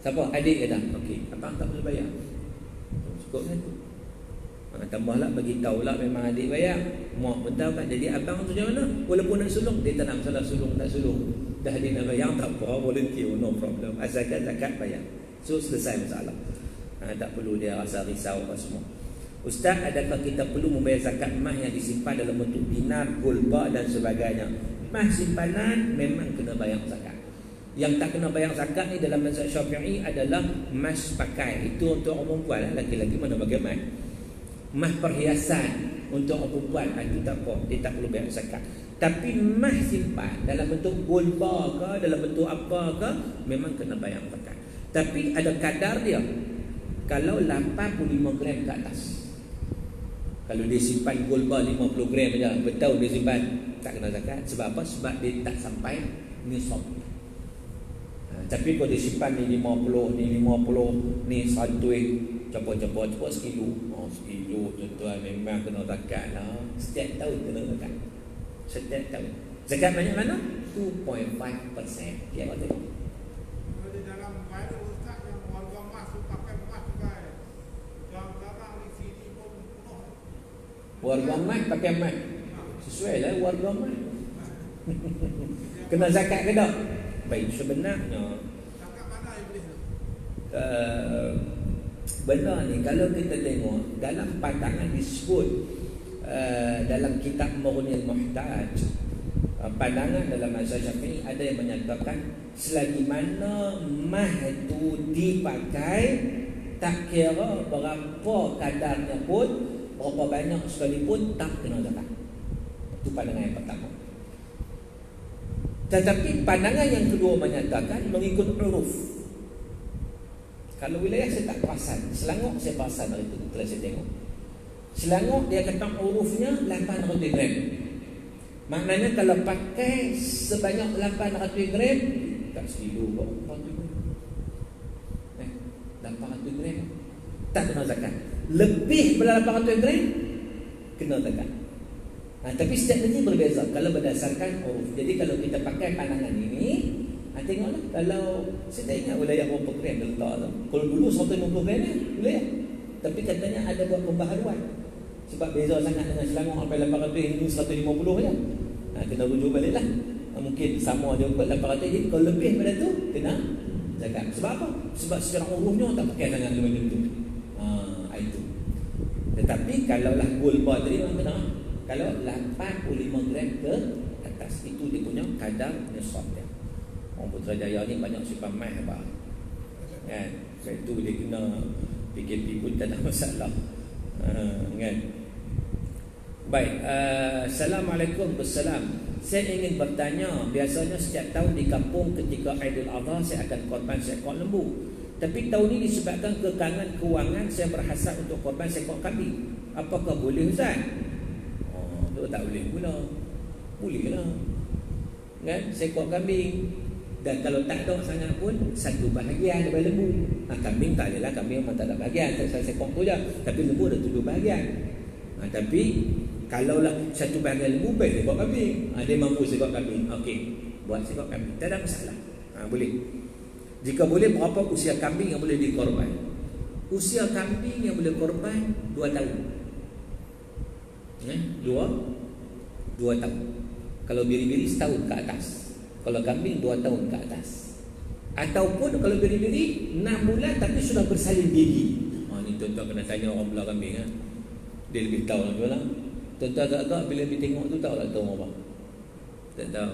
Siapa? Adik kata, okey, abang tak boleh bayar. Cukup satu. Tambahlah, bagi tahulah memang adik bayar, mak pun tahu kan. Jadi abang tu macam mana? Walaupun nak sulung, dia tak nak masalah sulung tak sulung. Dah dia nak bayar, tak apa, volunteer, no problem. Asalkan zakat bayar. So selesai masalah. Tak perlu dia rasa risau apa semua. Ustaz, adakah kita perlu membayar zakat emas yang disimpan dalam bentuk dinar, gulba dan sebagainya? Emas simpanan memang kena bayar zakat. Yang tak kena bayar zakat ni dalam mazhab Syafi'i adalah emas pakai. Itu untuk orang perempuan lah. Laki-laki mana bagi emas? Emas perhiasan untuk orang perempuan, itu tak apa, dia tak perlu bayar zakat. Tapi emas simpan dalam bentuk gulba ke, dalam bentuk apa ke, memang kena bayar zakat. Tapi ada kadar dia. Kalau 85 gram ke atas, kalau dia simpan gulba 50 gram saja, betul dia simpan, tak kena zakat. Sebab apa? Sebab dia tak sampai nisab. Tapi kalau dia simpan ni 50, ni 50, ni 100, cepat-cepat sekilo. Sekilo tuan-tuan memang kena zakat lah. Setiap tahun kena zakat. Setiap tahun. Zakat banyak mana? 2.5%. Tiap waktu. Di dalam Bible Ustaz yang warga emas tu pakai emas sebagai yang sekarang di sini pun penuh. Warga emas pakai emas. Sesuai lah warga emas. Kena zakat ke tak? Baik, sebenarnya Zakat mana iblis tu? benda ni kalau kita tengok dalam pandangan disebut dalam kitab Mughnil Muhtaj, pandangan dalam mazhab Syafi'i ada yang menyatakan selagi mana mah itu dipakai tak kira berapa kadarnya pun, berapa banyak sekalipun, tak kena zakat. Itu pandangan yang pertama. Tetapi pandangan yang kedua menyatakan mengikut uruf. Kalau wilayah saya tak perasan, Selangor saya perasan hari itu kalau saya tengok. Selangor dia kata urufnya 800 gram. Maknanya kalau pakai sebanyak 800 gram, tak sekilo kok 800 gram. 800 gram tak kena zakat. Lebih daripada 800 gram kena zakat. Tapi setiap negeri berbeza kalau berdasarkan uruf. Jadi kalau kita pakai pandangan ini, tengoklah kalau saya tak ingat wilayah berapa gram dia letak tu. Kalau dulu 150 gram ni wilayah. Tapi katanya ada buat pembaharuan. Sebab beza sangat dengan Selangor sampai 800, ini 150 je. Kena rujuk balik lah. Mungkin sama dia buat 800. Jadi kalau lebih daripada tu kena zakat. Sebab apa? Sebab secara urufnya tak pakai sangat macam tu. Itu. Tetapi kalaulah gold bar tadi memang kena. Kalau 85 gram ke atas, itu dia punya kadar nisab dia. Orang Putrajaya ni banyak simpan mah apa. Kan? Sebab itu dia kena PKP pun tak ada masalah. Kan? Baik, Assalamualaikum. Saya ingin bertanya, biasanya setiap tahun di kampung ketika Aidil Adha saya akan korban seekor lembu. Tapi tahun ini disebabkan kekangan kewangan saya berhasrat untuk korban seekor kambing. Apakah boleh Ustaz? Tu tak boleh pula. Boleh lah. Kan? Seekor kambing. Dan kalau tak ada sangat pun, satu bahagian daripada lembu. Kambing tak adalah, kambing memang tak ada bahagian. Saya seekor tu je. Tapi lembu ada 7 bahagian. Tapi kalaulah satu bahagian lembu, baik dia buat kambing. Dia mampu seekor kambing. Okey, buat seekor kambing. Tak ada masalah. Boleh. Jika boleh, berapa usia kambing yang boleh dikorban? Usia kambing yang boleh korban 2 tahun. 2 tahun. Kalau biri-biri setahun ke atas. Kalau kambing 2 tahun ke atas. Ataupun kalau biri-biri 6 bulan tapi sudah bersalin gigi. Ni tuan-tuan kena tanya orang belah kambing. Dia lebih tahu lah. Tuan-tuan agak-agak bila dia tengok tu tahu tak tahu apa. Tak tahu.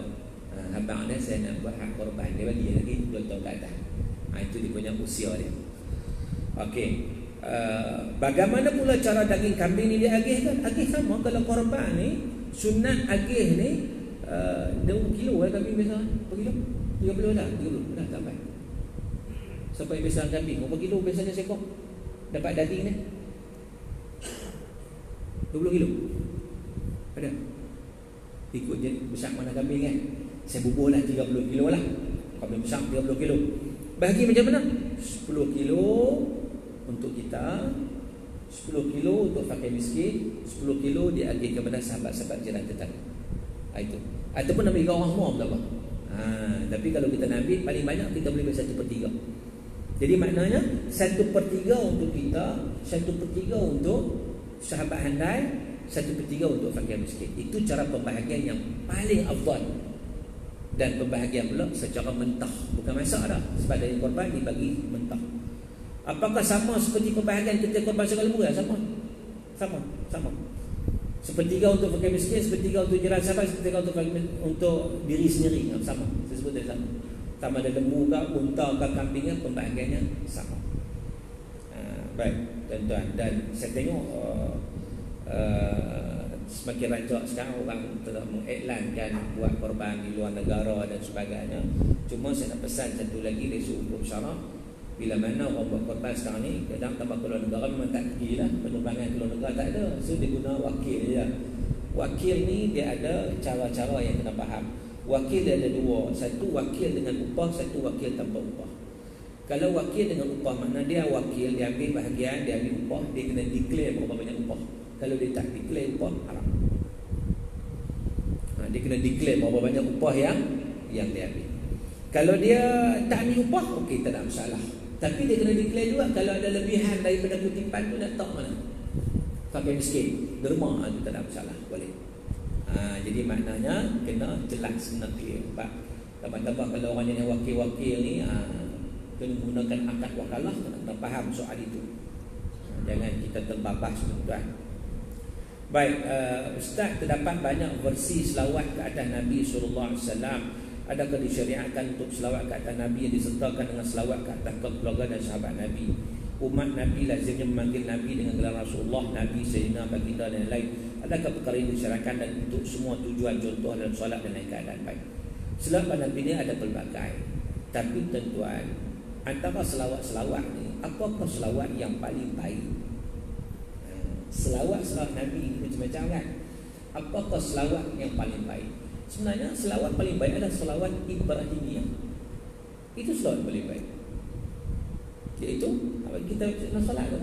Abang dia saya nak buat hak korban. Dia bagi lagi 2 tahun ke atas. Itu dia punya usia dia. Okey. Bagaimana pula cara daging kambing ni diagihkan? Agih sama. Kalau korban ni, sunat agih ni 20 kilo kambing biasa. Berapa kilo? 30 dah. 30 dah sampai. Sampai biasa kambing. Berapa kilo biasanya seekor dapat daging ni? 20 kilo. Ada? Ikut je besar mana kambing kan. Saya bubuh lah 30 kilo lah. Kambing besar 30 kilo. Bahagi macam mana? 10 kilo untuk kita, 10 kilo untuk fakir miskin, 10 kilo diagih kepada sahabat-sahabat jiran tetangga. Itu. Ataupun nak bagi orang semua tak apa. Tapi kalau kita nak ambil paling banyak kita boleh bagi 1/3. Jadi maknanya 1/3 untuk kita, 1/3 untuk sahabat handai, 1/3 untuk fakir miskin. Itu cara pembahagian yang paling afdal. Dan pembahagian pula secara mentah. Bukan masak dah. Sebab dari korban dibagi mentah. Apakah sama seperti pembahagian kita korban seekor lembu? Sama. Sama. 1/3 untuk fakir miskin, 1/3 untuk jiran sahabat, 1/3 untuk diri sendiri. Sama. Saya sebut tadi sama. Sama ada lembu ke, unta ke, kambing ke, pembahagiannya sama. Baik, tuan-tuan. Dan saya tengok semakin rancak sekarang orang telah mengiklankan buat korban di luar negara dan sebagainya. Cuma saya nak pesan satu lagi dari sudut hukum syarak. Bila mana orang buat korban sekarang ni, kadang tambah keluar negara memang tak pergi lah. Penerbangan keluar negara tak ada. So dia guna wakil je. Wakil ni dia ada cara-cara yang kena faham. Wakil dia ada 2. Satu wakil dengan upah, satu wakil tanpa upah. Kalau wakil dengan upah, makna dia wakil, dia ambil bahagian, dia ambil upah, dia kena declare berapa banyak upah. Kalau dia tak declare upah, haram. Dia kena declare berapa banyak upah yang dia ambil. Kalau dia tak ambil upah, okey, tak ada masalah. Tapi dia kena declare juga kalau ada lebihan daripada kutipan tu nak tahu mana. Sampai miskin, derma tu tak ada masalah, boleh. Jadi maknanya kena jelas, kena clear. Tambah-tambah kalau orang yang wakil-wakil ni kena gunakan akad wakalah, kena faham soal itu. Jangan kita terbabas, tuan-tuan. Baik, Ustaz, terdapat banyak versi selawat ke atas Nabi SAW. Adakah disyariatkan untuk selawat ke atas Nabi yang disertakan dengan selawat ke atas keluarga dan sahabat Nabi? Umat Nabi lazimnya memanggil Nabi dengan gelar Rasulullah, Nabi, Sayyidina, Baginda dan lain-lain. Adakah perkara ini disyariatkan dan untuk semua tujuan, contoh dalam solat dan lain keadaan? Baik, selawat Nabi ini ada pelbagai. Tapi tuan-tuan, antara selawat-selawat ni, apakah selawat yang paling baik? Selawat-selawat Nabi macam-macam kan? Apakah selawat yang paling baik? Sebenarnya selawat paling baik adalah selawat Ibrahimiyah. Itu selawat paling baik. Iaitu kita nak salat tu,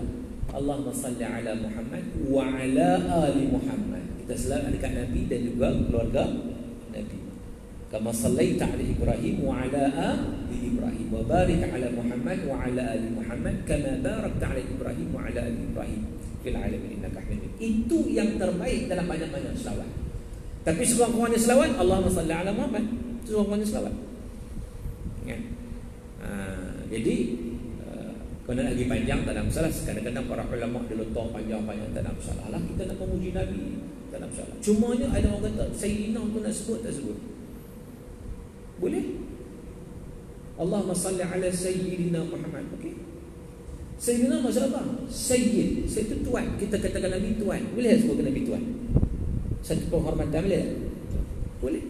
Allahumma salli ala Muhammad wa ala ali Muhammad. Kita selawat dekat Nabi dan juga keluarga Nabi. Kama sallaita ala Ibrahim wa ala ali Ibrahim wa barik ala Muhammad wa ala ali Muhammad kama barakta ala Ibrahim wa ala ali Ibrahim fil alamin innaka Hamidum. Itu yang terbaik dalam banyak-banyak selawat. Tapi sekurang-kurangnya selawat Allahumma salli ala Muhammad, sekurang-kurangnya selawat. Kan? Jadi kalau nak lagi panjang tak ada masalah. Kadang-kadang para ulama dia letak panjang-panjang, tak ada masalah lah. Kita nak memuji Nabi, tak ada masalah. Cumanya ada orang kata Sayyidina tu nak sebut tak sebut? Boleh? Allahumma salli ala Sayyidina Muhammad. Okey. Sayyidina maksud apa? Sayyid. Saya itu tuan. Kita katakan Nabi tuan. Boleh sebut Nabi tuan? Satu penghormatan boleh? Boleh.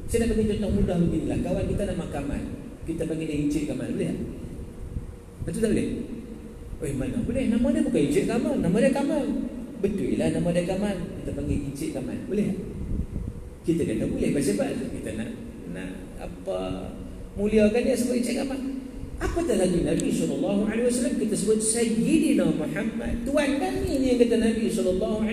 Saya nak bagi contoh mudah beginilah. Kawan kita nama Kamal, kita panggil dia Encik Kamal. Boleh tak? Betul tak boleh? Oh mana? Boleh. Nama dia bukan Encik Kamal, nama dia Kamal. Betul lah nama dia Kamal, kita panggil Encik Kamal. Boleh tak? Kita kata boleh. Sebab kita nak apa, muliakan dia sebut Encik Kamal. Apatah lagi Nabi SAW kita sebut Sayyidina Muhammad, tuan kami ni yang kata Nabi SAW.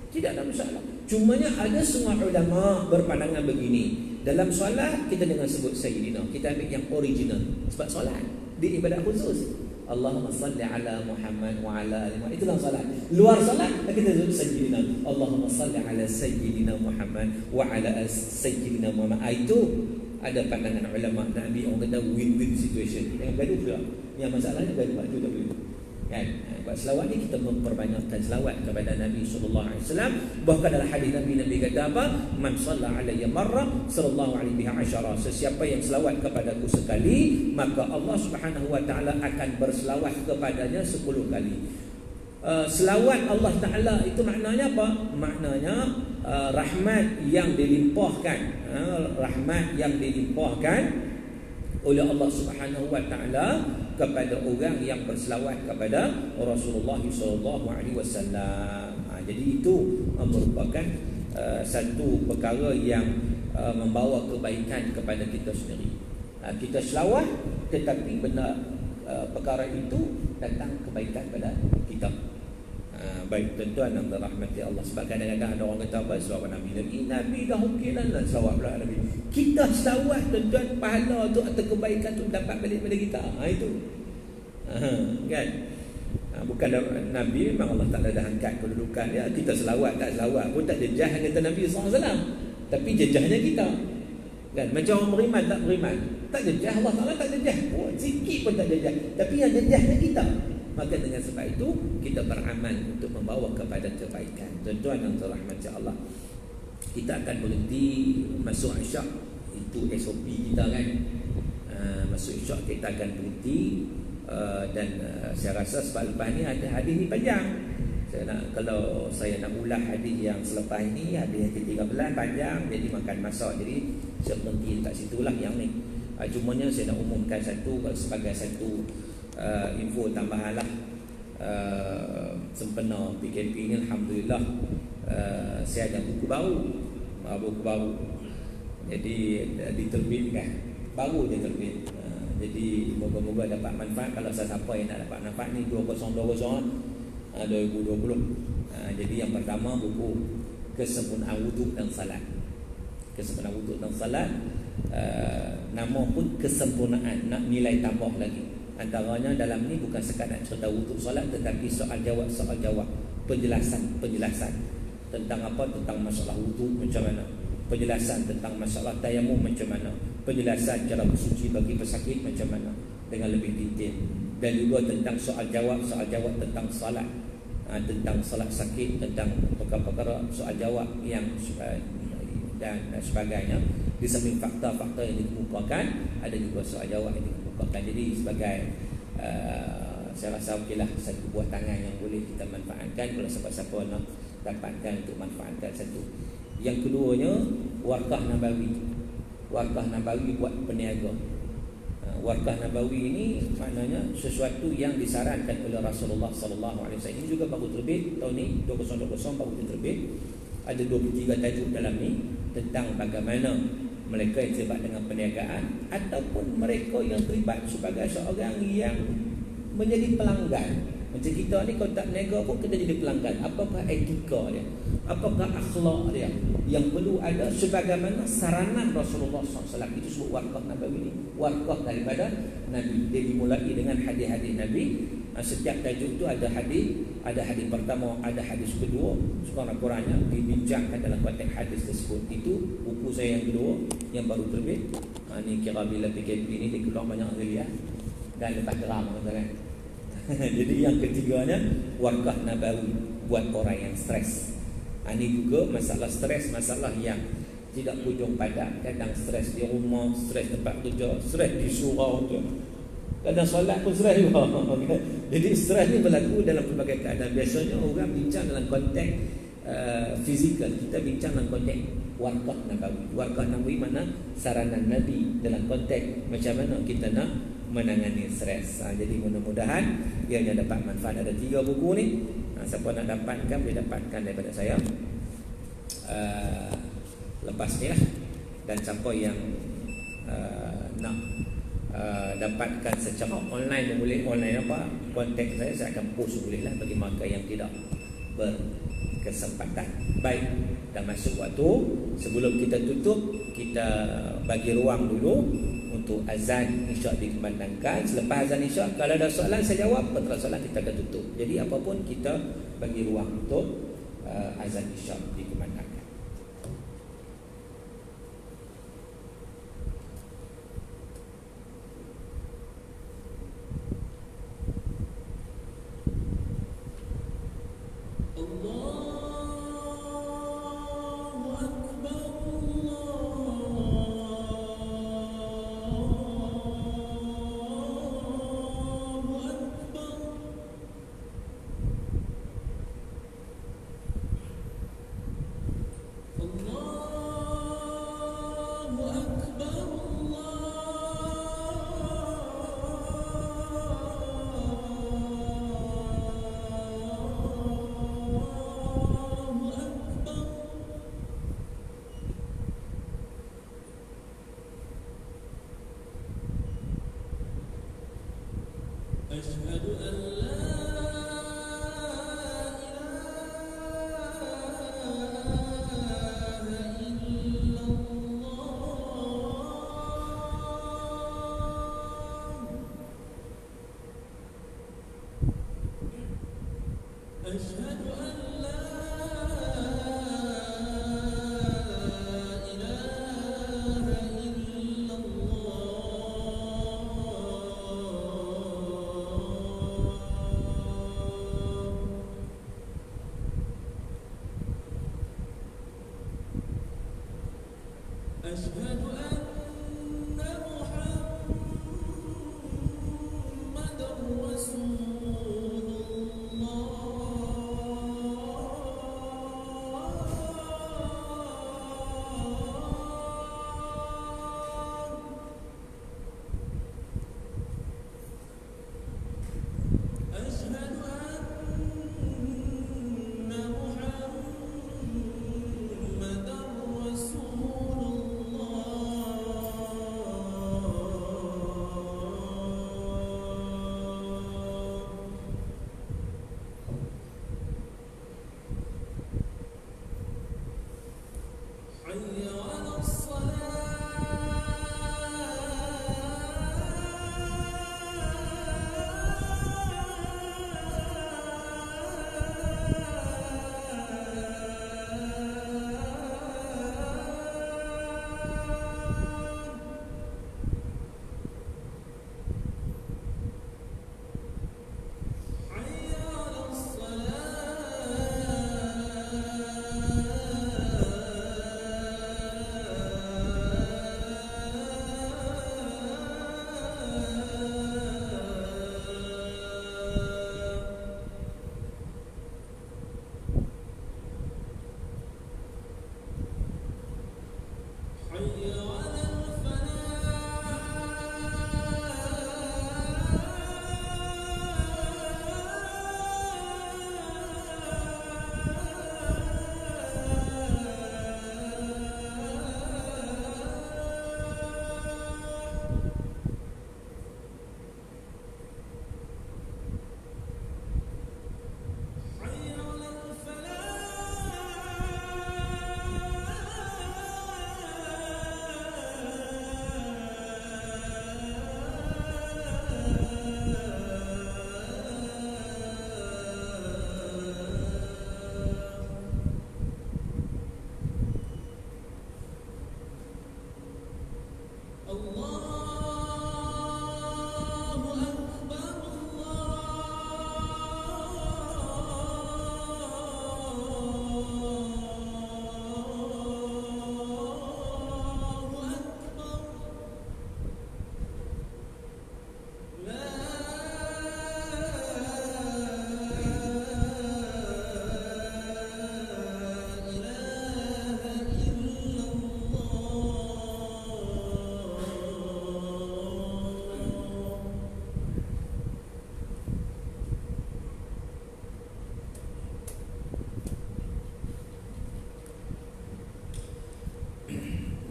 Tidak ada masalah. Cumanya ada semua ulama berpandangan begini. Dalam solat kita dengan sebut Sayyidina, kita ambil yang original. Sebab solat di ibadat khusus, Allahumma salli ala Muhammad wa ala ali Muhammad. Itulah solat. Luar solat kita sebut Sayyidina, Allahumma salli ala Sayyidina Muhammad wa ala Sayyidina Muhammad. Itu ada pandangan ulama Nabi, orang kata win-win situation. Yang gaduh pula. Yang masalahnya gaduh, itu tak boleh. Kan? Buat selawat ni kita memperbanyakkan selawat kepada Nabi SAW. Bahkan dalam hadis Nabi kata apa? Man shalla alayya marra sallallahu alaihi biha asyara. Sesiapa yang selawat kepadaku sekali, maka Allah Subhanahu wa taala akan berselawat kepadanya 10 kali. Selawat Allah Ta'ala itu maknanya apa? Maknanya rahmat yang dilimpahkan, rahmat yang dilimpahkan oleh Allah Subhanahu wa taala kepada orang yang berselawat kepada Rasulullah SAW. Jadi itu merupakan satu perkara yang membawa kebaikan kepada kita sendiri. Kita selawat, tetapi benar perkara itu datang kebaikan pada kita. Baik tuan-tuan yang dirahmati Allah. Sebab kadang-kadang ada orang kata apa? Selawat Nabi dah okey lah, selawat pula Nabi. Kita selawat tuan-tuan, pahala tu atau kebaikan tu dapat balik pada kita. Itu kan? Bukan Nabi, memang Allah Ta'ala dah angkat kedudukan dia. Kita selawat tak selawat pun tak jejah kata Nabi SAW. Tapi jejahnya kita kan? Macam orang beriman tak beriman, tak jejah. Allah Ta'ala tak jejah, sikit pun tak jejah. Tapi yang jejahnya kita. Maka dengan sebab itu kita beramal untuk membawa kepada kebaikan. Tuan-tuan yang dirahmati Allah, kita akan berhenti masuk isyak. Itu SOP kita kan. Masuk isyak kita akan berhenti. Dan saya rasa sebab lepas ni ada hadis ni panjang. Kalau saya nak ulang hadis yang selepas ini, hadis yang ke-13 panjang, jadi makan masa. Jadi saya berhenti kat situlah yang ni. Cumanya saya nak umumkan satu sebagai satu info tambahan lah. Sempena PKP ni alhamdulillah, saya ada buku baru. Jadi diterbitkan, baru dia terbit. Jadi moga-moga dapat manfaat. Kalau siapa yang nak dapat manfaat ni 2020 jadi yang pertama buku Kesempurnaan Wuduk dan Salat. Kesempurnaan Wuduk dan Salat, nama pun kesempurnaan, nak nilai tambah lagi. Antaranya dalam ni bukan sekadar cerita wuduk solat, tetapi soal jawab, penjelasan. tentang apa? Tentang masalah wuduk macam mana, penjelasan tentang masalah tayamum macam mana, penjelasan cara bersuci bagi pesakit macam mana dengan lebih detail, dan juga tentang soal jawab tentang salat, tentang salat sakit, tentang perkara-perkara soal jawab yang dan sebagainya. Di samping fakta-fakta yang dikemukakan, ada juga soal jawab yang dikemukakan. Jadi sebagai saya rasa okeylah satu buah tangan yang boleh kita manfaatkan kalau siapa-siapa nak dapatkan untuk manfaatkan satu. Yang keduanya, warqah nabawi. Warqah nabawi buat peniaga. Warqah nabawi ini maknanya sesuatu yang disarankan oleh Rasulullah sallallahu alaihi wasallam. Ini juga baru terbit tahun ni 2020 baru terbit. Ada 23 tajuk dalam ni tentang bagaimana mereka yang terlibat dengan perniagaan ataupun mereka yang terlibat sebagai seorang yang menjadi pelanggan. Macam kita ni kalau tak berniaga pun kita jadi pelanggan. Apakah etika dia? Apakah akhlak dia? Yang perlu ada sebagaimana saranan Rasulullah SAW. Itu sebut warqah nabawi ni. Warqah daripada Nabi. Dia dimulai dengan hadis-hadis Nabi. Setiap tajuk tu ada hadis pertama, ada hadis kedua. Sekurang-kurangnya dibincangkan dalam konteks hadis tersebut. Itu buku saya yang kedua yang baru terbit. Ni kira bila PKP ni dia keluar banyak kali ya. Dan lepas geram kata kan. Jadi yang ketiganya, warqah nabawi buat orang yang stres. Ini juga masalah stres, masalah yang tidak ujung padat. Kadang stres di rumah, stres tempat kerja, stres di surau tu. Kadang solat pun stres juga. Jadi stres ni berlaku dalam pelbagai keadaan. Biasanya orang bincang dalam konteks fizikal. Kita bincang dalam konteks warqah nabawi. Warqah nabawi mana saranan Nabi dalam konteks macam mana kita nak menangani stres. Jadi mudah-mudahan ianya dapat manfaat. Ada 3 buku ni. Siapa nak dapatkan boleh dapatkan daripada saya lepas ni lah. Dan siapa yang nak dapatkan secara online boleh. Online apa? Kontak saya akan post boleh lah bagi mereka yang tidak berkesempatan. Baik, dah masuk waktu. Sebelum kita tutup, kita bagi ruang dulu untuk azan isyak dikumandangkan. Selepas azan isyak, kalau ada soalan saya jawab, kalau tak ada soalan kita akan tutup. Jadi apapun kita bagi ruang untuk azan isyak dikumandangkan.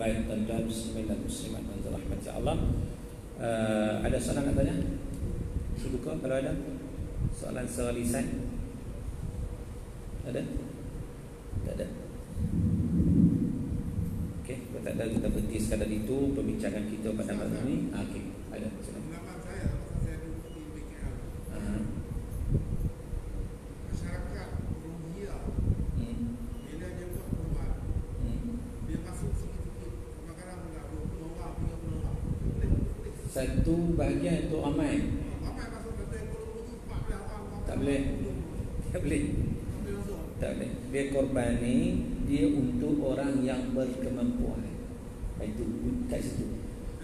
Baik tuan-tuan muslimin dan muslimat yang dirahmati Allah. Ada soalan katanya? Suka kalau ada soalan secara lisan? Ada? Tak ada. Okey, kalau tak ada kita berhenti sekadar itu perbincangan kita pada malam ini. Okey, ada. Silakan. Pengalaman saya masa saya duduk di BKL, masyarakat Rohingya bila dia buat perubahan, dia masuk sikit-sikit, kadang-kadang dah 20 orang, 30 orang. Satu bahagian untuk ramai. Ramai masuk kata ekonomi 14 orang. Tak boleh. Tak boleh. Sampai masuk. Tak boleh. Dia korban ni dia untuk orang yang berkemampuan. Itu kat situ.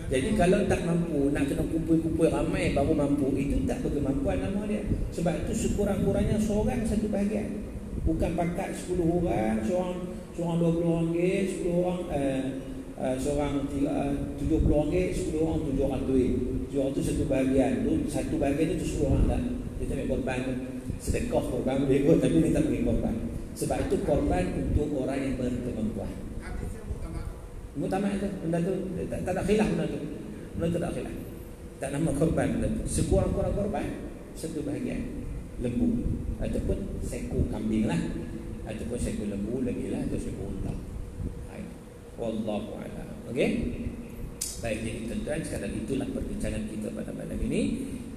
Jadi kalau tak mampu, nak kena kumpul-kumpul ramai baru mampu, itu tak berkemampuan nama dia. Sebab itu sekurang-kurangnya seorang satu bahagian. Bukan pakat 10 orang, seorang RM20, 10 orang seorang RM70, 10 orang RM700. Itu satu bahagian. Tu satu bahagian itu 10 orang tak. Kita ambil korban sedekah, korban boleh, tapi kita tak bagi korban. Sebab itu korban untuk orang yang berkemampuan. Hadisnya muktamad. Muktamad itu, benda tu tak ada khilaf benda tu. Benda tu tak ada khilaf. Tak nama korban benda tu. Sekurang-kurang korban satu bahagian lembu ataupun seekor kambing lah, ataupun seekor lembu lagi lah, atau seekor unta. Hai. Wallahu a'lam. Okey. Baik, jadi tuan-tuan, sekadar itulah perbincangan kita pada malam ini.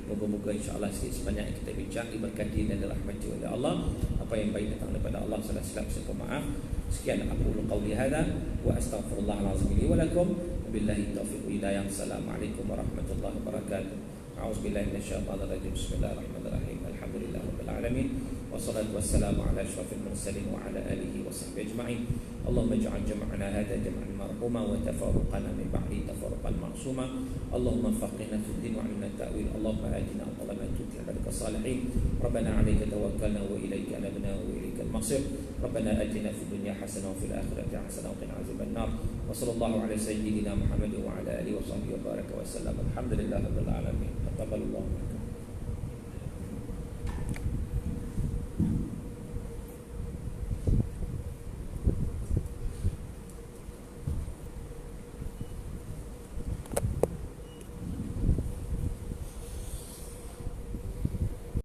Moga-moga insya-Allah sikit sebanyak yang kita bincang diberkati dan dirahmati oleh Allah. Apa yang baik datang daripada Allah, salah silap saya maaf. Sekian aku qauli hadza wa astaghfirullahal azim li wa lakum. Billahi taufiq wa hidayah. Assalamualaikum warahmatullahi wabarakatuh. A'udzubillahi minasyaitonir rajim. Bismillahirrahmanirrahim. Alhamdulillahirabbil alamin. Wassalatu wassalamu ala asyrafil mursalin wa ala alihi washabbihi ajma'in. Allahumma ij'al jam'ana hadha jam'an marhuma wa tafarruqana min ba'di tafarruqan ma'suma. Allahumma faqihna fid din wa 'allimna ta'wil. Allahumma atina aqlama tuti 'ibadaka salihin. Rabbana 'alaika tawakkalna wa ilayka anabna wa ilaikal masir. Rabbana atina fid dunya hasanah wa fil akhirati hasanah wa qina azaban nar. Wa sallallahu ala sayyidina Muhammad wa ala alihi wa sahbihi wa baraka wa sallam. Alhamdulillahirabbil alamin. Taqabbalallahu minkum.